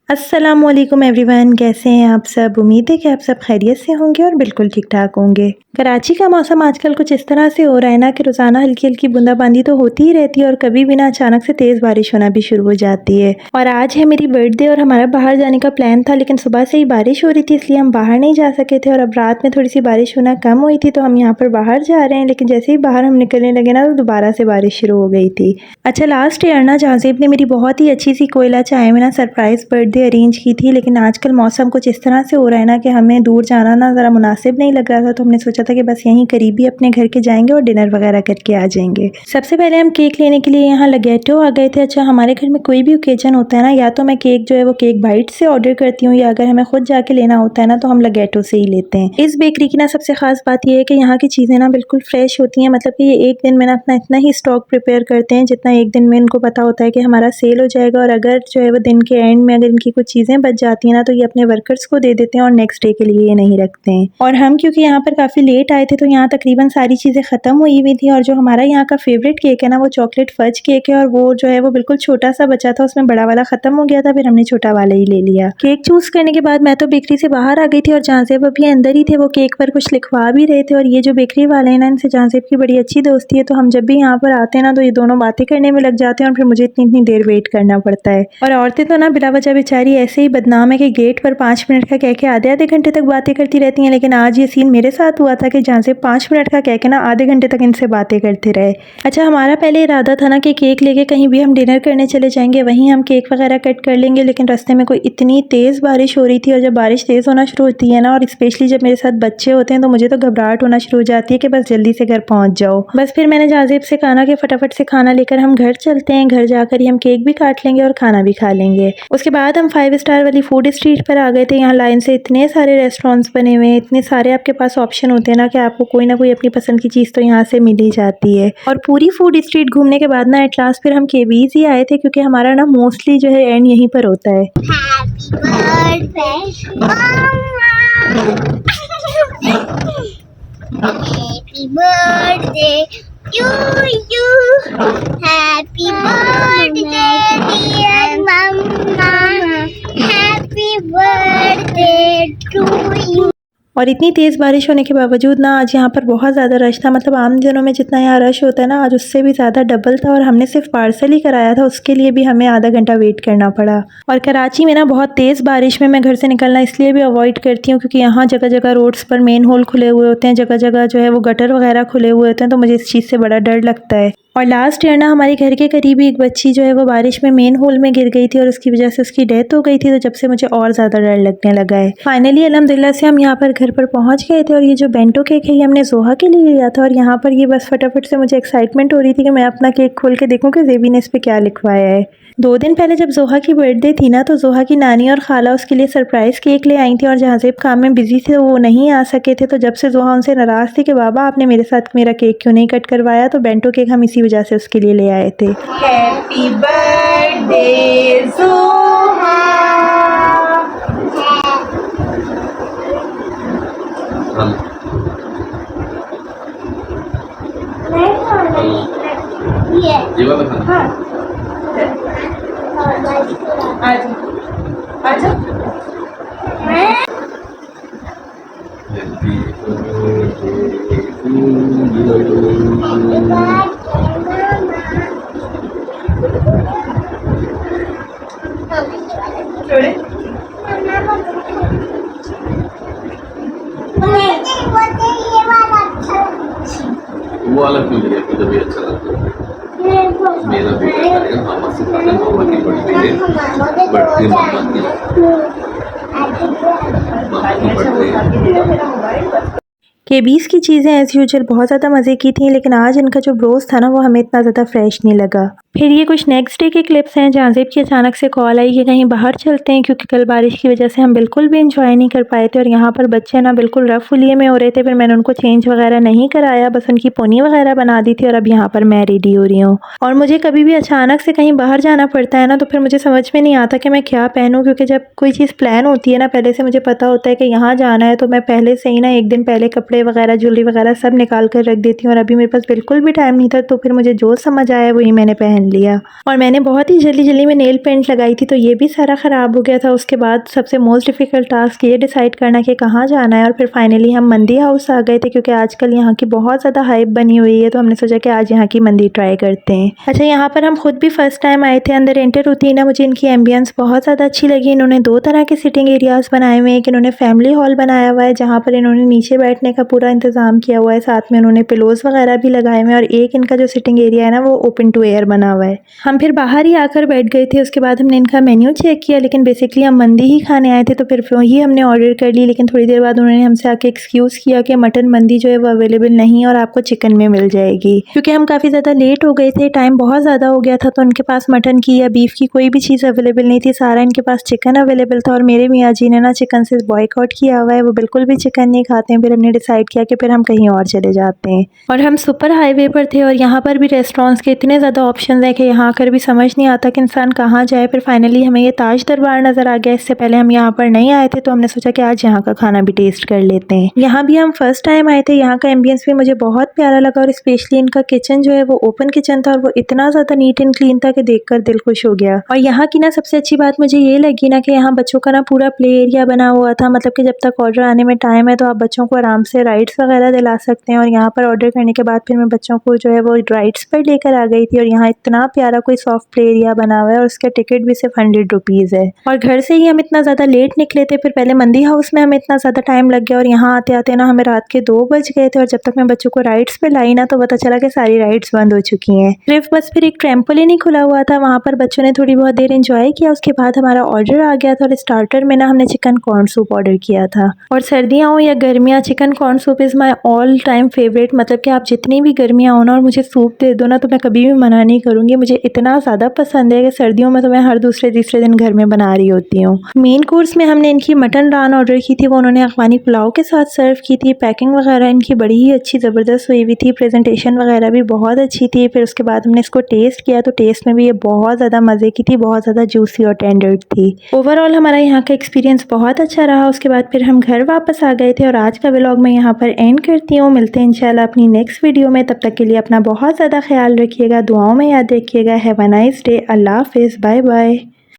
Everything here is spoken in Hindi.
अस्सलामुअलैकुम एवरीवन, कैसे हैं आप सब। उम्मीद है कि आप सब खैरियत से होंगे और बिल्कुल ठीक ठाक होंगे। कराची का मौसम आजकल कुछ इस तरह से हो रहा है ना कि रोज़ाना हल्की हल्की बूंदाबांदी तो होती ही रहती है और कभी भी ना अचानक से तेज़ बारिश होना भी शुरू हो जाती है। और आज है मेरी बर्थडे और हमारा बाहर जाने का प्लान था, लेकिन सुबह से ही बारिश हो रही थी इसलिए हम बाहर नहीं जा सके थे। और अब रात में थोड़ी सी बारिश होना कम हुई थी तो हम यहाँ पर बाहर जा रहे हैं, लेकिन जैसे ही बाहर हम निकलने लगे ना तो दोबारा से बारिश शुरू हो गई थी। अच्छा, लास्ट ईयर ना जहाज़ेब ने मेरी बहुत ही अच्छी सी कोयला चाय में ना सरप्राइज़ बर्थडे अरेंज की थी, लेकिन आजकल मौसम कुछ इस तरह से हो रहा है ना कि हमें दूर जाना ना ज़रा मुनासिब नहीं लग रहा था, तो हमने सोचा था कि बस यहीं करीबी अपने घर के जाएंगे और डिनर वगैरह करके आ जाएंगे। सबसे पहले हम केक लेने के लिए यहाँ लगेटो आ गए थे। अच्छा, हमारे घर में कोई भी ओकेजन होता है ना, या तो मैं केक जो है वो केक बाइट से ऑर्डर करती हूँ, या अगर हमें खुद जाके लेना होता है ना तो हम लगेटो से ही लेते हैं। इस बेकरी की ना सबसे खास बात यह है कि यहाँ की चीज़ें ना बिल्कुल फ्रेश होती हैं, मतलब कि ये एक दिन में ना अपना इतना ही स्टॉक प्रिपेयर करते हैं जितना एक दिन में इनको पता होता है कि हमारा सेल हो जाएगा। और अगर जो है वो दिन के एंड में अगर इनकी कुछ चीज़ें बच जाती हैं ना तो ये अपने वर्कर्स को दे देते हैं और नेक्स्ट डे के लिए ये नहीं रखते हैं। और हम क्योंकि यहाँ पर काफ़ी लेट आए थे तो यहाँ तकरीबन सारी चीज़ें ख़त्म हुई हुई थी। और जो हमारा यहाँ का फेवरेट केक है ना वो चॉकलेट फज केक है, और वो जो है वो बिल्कुल छोटा सा बचा था, उसमें बड़ा वाला ख़त्म हो गया था, फिर हमने छोटा वाला ही ले लिया। केक चूज़ करने के बाद मैं तो बेकरी से बाहर आ गई थी और जहाज़ेब अभी अंदर ही थे। वो केक पर कुछ लिखवा भी रहे थे, और ये जो बेकरी वाले हैं ना इनसे जहाज़ेब की बड़ी अच्छी दोस्ती है, तो हम जब भी यहाँ पर आते हैं ना तो ये दोनों बातें करने में लग जाते हैं और फिर मुझे इतनी इतनी देर वेट करना पड़ता है। और औरतें तो ना बिला वजह बेचारी ऐसे ही बदनाम है कि गेट पर 5 मिनट का कह के आधे आधे घंटे तक बातें करती रहती हैं, लेकिन आज ये सीन मेरे साथ हुआ था कि जहाँ से 5 मिनट का कह के ना आधे घंटे तक इनसे बातें करते रहे। अच्छा, हमारा पहले इरादा था ना कि केक लेके कहीं भी हम डिनर करने चले जाएंगे, वहीं हम केक वगैरह कट कर लेंगे, लेकिन रास्ते में कोई इतनी तेज़ बारिश हो रही थी, और जब बारिश तेज़ होना शुरू होती है ना और स्पेशली जब मेरे साथ बच्चे होते हैं तो मुझे तो घबराहट होना शुरू हो जाती है कि बस जल्दी से घर पहुँच जाओ। बस फिर मैंने जहाज़ेब से कहा कि फटाफट से खाना लेकर हम घर चलते हैं, घर जाकर ही हम केक भी काट लेंगे और खाना भी खा लेंगे। उसके बाद हम 5 स्टार वाली फूड स्ट्रीट पर आ गए थे। यहाँ लाइन से इतने सारे रेस्टोरेंट्स बने हुए हैं, इतने सारे आपके पास ऑप्शन होते हैं ना कि आपको कोई ना कोई अपनी पसंद की चीज़ तो यहाँ से मिल ही जाती है। और पूरी फूड स्ट्रीट घूमने के बाद ना एट लास्ट फिर हम केबीज ही आए थे, क्योंकि हमारा ना मोस्टली जो है एंड यहीं पर होता है। Happy birthday to you. Happy birthday, dear Mama. Happy birthday to you. और इतनी तेज़ बारिश होने के बावजूद ना आज यहाँ पर बहुत ज़्यादा रश था, मतलब आम दिनों में जितना यहाँ रश होता है ना आज उससे भी ज़्यादा डबल था। और हमने सिर्फ पार्सल ही कराया था, उसके लिए भी हमें आधा घंटा वेट करना पड़ा। और कराची में ना बहुत तेज़ बारिश में मैं घर से निकलना इसलिए भी अवॉइड करती हूँ क्योंकि यहाँ जगह जगह रोड्स पर मेन होल खुले हुए होते हैं, जगह जगह जो है वो गटर वगैरह खुले हुए होते हैं, तो मुझे इस चीज़ से बड़ा डर लगता है। और लास्ट ईयर ना हमारे घर के करीब एक बच्ची जो है वो बारिश में मेन होल में गिर गई थी और उसकी वजह से उसकी डेथ हो गई थी, तो जब से मुझे और ज़्यादा डर लगने लगा है। फाइनली अल्हम्दुलिल्लाह से हम यहाँ पर घर पर पहुँच गए थे। और ये जो बेंटो केक है ये हमने जोहा के लिए लिया था, और यहाँ पर ये बस फटाफट से मुझे एक्साइटमेंट हो रही थी कि मैं अपना केक खोल के देखूँ कि ज़ेबी ने इस पर क्या लिखवाया है। 2 दिन पहले जब जोहा की बर्थडे थी ना तो जोहा की नानी और खाला उसके लिए सरप्राइज़ केक ले आई थी, और जहाज़ेब काम में बिजी थे वो नहीं आ सके थे। तो जब से जोहा उनसे नाराज़ थी कि बाबा आपने मेरे साथ मेरा केक क्यों नहीं कट करवाया, तो बेंटो केक हम इसी वजह से उसके लिए ले आए थे। हैप्पी बर्थडे जोहा। ये वाला खाना। आजा आजा। वो वाला क्यों लिया, मुझे भी अच्छा लगता है। मेरा बेटा करेगा, मामा से खाते, मामा की बर्थडे मामा की बर्थडे। केबीज की चीज़ें एज यूजुअल बहुत ज़्यादा मज़े की थी, लेकिन आज इनका जो ब्रोस था ना वो हमें इतना ज़्यादा फ्रेश नहीं लगा। फिर ये कुछ नेक्स्ट डे के क्लिप्स हैं जहाँ ज़ेब की अचानक से कॉल आई कि कहीं बाहर चलते हैं, क्योंकि कल बारिश की वजह से हम बिल्कुल भी इंजॉय नहीं कर पाए थे। और यहाँ पर बच्चे ना बिल्कुल रफ हुलिये में हो रहे थे, फिर मैंने उनको चेंज वगैरह नहीं कराया, बस उनकी पोनी वगैरह बना दी थी। और अब यहाँ पर मैं रेडी हो रही हूँ। और मुझे कभी भी अचानक से कहीं बाहर जाना पड़ता है ना तो फिर मुझे समझ में नहीं आता कि मैं क्या पहनूँ, क्योंकि जब कोई चीज़ प्लान होती है ना पहले से मुझे पता होता है कि यहाँ जाना है, तो मैं पहले से ही ना एक दिन पहले कपड़े वगैरह ज्वेलरी वगैरह सब निकाल कर रख देती हूँ। और अभी मेरे पास बिल्कुल भी टाइम नहीं था, तो फिर मुझे जो समझ आया वही मैंने पहन पहन लिया। और मैंने बहुत ही जल्दी जल्दी में नेल पेंट लगाई थी तो ये भी सारा ख़राब हो गया था। उसके बाद सबसे मोस्ट डिफ़िकल्ट टास्क ये डिसाइड करना कि कहाँ जाना है, और फिर फाइनली हम मंदी हाउस आ गए थे क्योंकि आजकल यहाँ की बहुत ज़्यादा हाइप बनी हुई है, तो हमने सोचा कि आज यहाँ की मंदी ट्राई करते हैं। अच्छा, यहाँ पर हम खुद भी फर्स्ट टाइम आए थे। अंदर एंटर होती है ना, मुझे इनकी एम्बियंस बहुत ज़्यादा अच्छी लगी। इन्होंने 2 तरह के सिटिंग एरियाज़ बनाए हुए हैं। एक इन्होंने फैमिली हॉल बनाया हुआ है जहाँ पर इन्होंने नीचे बैठने का पूरा इंतज़ाम किया हुआ है, साथ में उन्होंने पिलोज़ वगैरह भी लगाए हुए हैं, और एक इनका जो सिटिंग एरिया है ना वो ओपन टू एयर बना हुआ है। हम फिर बाहर ही आकर बैठ गए थे। उसके बाद हमने इनका मेन्यू चेक किया, लेकिन बेसिकली हम मंदी ही खाने आए थे तो फिर वही हमने ऑर्डर कर ली। लेकिन थोड़ी देर बाद उन्होंने हमसे आके एक्सक्यूज़ किया कि मटन मंदी जो है वो अवेलेबल नहीं है और आपको चिकन में मिल जाएगी। क्योंकि हम काफ़ी ज़्यादा लेट हो गए थे, टाइम बहुत ज़्यादा हो गया था, तो उनके पास मटन की या बीफ की कोई भी चीज़ अवेलेबल नहीं थी। सारा इनके पास चिकन अवेलेबल था, और मेरे मियाँ जी ने ना चिकन से बॉयकॉट किया हुआ है, वो बिल्कुल भी चिकन नहीं खाते हैं। फिर हमने डिसाइड किया कि फिर हम कहीं और चले जाते हैं। और हम सुपर हाईवे पर थे और यहाँ पर भी रेस्टोरेंट्स के इतने ज़्यादा ऑप्शन है कि यहाँ आकर भी समझ नहीं आता कि इंसान कहाँ जाए। फिर फाइनली हमें ये ताज दरबार नज़र आ गया। इससे पहले हम यहाँ पर नहीं आए थे, तो हमने सोचा कि आज यहाँ का खाना भी टेस्ट कर लेते हैं। यहाँ भी हम फर्स्ट टाइम आए थे। यहाँ का एम्बियंस भी मुझे बहुत प्यारा लगा, और स्पेशली इनका किचन जो है वो ओपन किचन था, और वो इतना ज़्यादा नीट एंड क्लीन था कि देखकर दिल खुश हो गया। और यहाँ की ना सबसे अच्छी बात मुझे ये लगी ना कि यहाँ बच्चों का ना पूरा प्ले एरिया बना हुआ था। मतलब कि जब तक ऑर्डर आने में टाइम है तो आप बच्चों को आराम से राइड्स वगैरह दिला सकते हैं। और यहाँ पर ऑर्डर करने के बाद फिर मैं बच्चों को जो है वो राइड्स पर लेकर आ गई थी। और यहाँ इतना प्यारा कोई सॉफ्ट प्ले एरिया बना हुआ है, और उसका टिकट भी सिर्फ 100 रुपीज़ है। और घर से ही हम इतना ज़्यादा लेट निकले थे। फिर पहले मंदी हाउस में हमें इतना ज़्यादा टाइम लग गया, और यहाँ आते आते ना हमें रात के 2 बज गए थे। और जब तक मैं बच्चों को राइड्स पे लाई ना तो पता चला कि सारी राइड्स बंद हो चुकी हैं। सिर्फ बस फिर एक ट्रैम्पोलिन ही खुला हुआ था, वहाँ पर बच्चों ने थोड़ी बहुत देर एंजॉय किया। उसके बाद हमारा ऑर्डर आ गया था, और स्टार्टर में ना हमने चिकन कॉर्न सूप ऑर्डर किया था। और सर्दियाँ हो या गर्मियाँ, chicken corn soup is my all time favourite. मतलब कि आप जितनी भी गर्मियाँ हो ना और मुझे सूप दे दो ना तो मैं कभी भी मना नहीं करूँगी। मुझे इतना ज़्यादा पसंद है कि सर्दियों में तो मैं हर दूसरे तीसरे दिन घर में बना रही होती हूँ। मेन कोर्स में हमने इनकी मटन रान ऑर्डर की थी, वो उन्होंने अफगानी पुलाव के साथ सर्व की थी। पैकिंग वगैरह इनकी बड़ी ही अच्छी ज़बरदस्त हुई हुई थी, प्रेजेंटेशन वगैरह भी बहुत अच्छी थी। फिर उसके बाद हमने इसको टेस्ट किया तो टेस्ट में भी ये बहुत ज़्यादा मज़े की थी, बहुत ज़्यादा जूसी और टेंडर थी। ओवरऑल हमारा यहाँ का एक्सपीरियंस बहुत अच्छा रहा। उसके बाद फिर हम घर वापस आ गए थे, और आज का व्लॉग मैं यहाँ पर एंड करती हूँ। मिलते हैं इंशाल्लाह अपनी नेक्स्ट वीडियो में। तब तक के लिए अपना बहुत ज़्यादा ख्याल रखिएगा, दुआओं में याद रखिएगा। Have a nice day. अल्लाह हाफिज़, बाय बाय।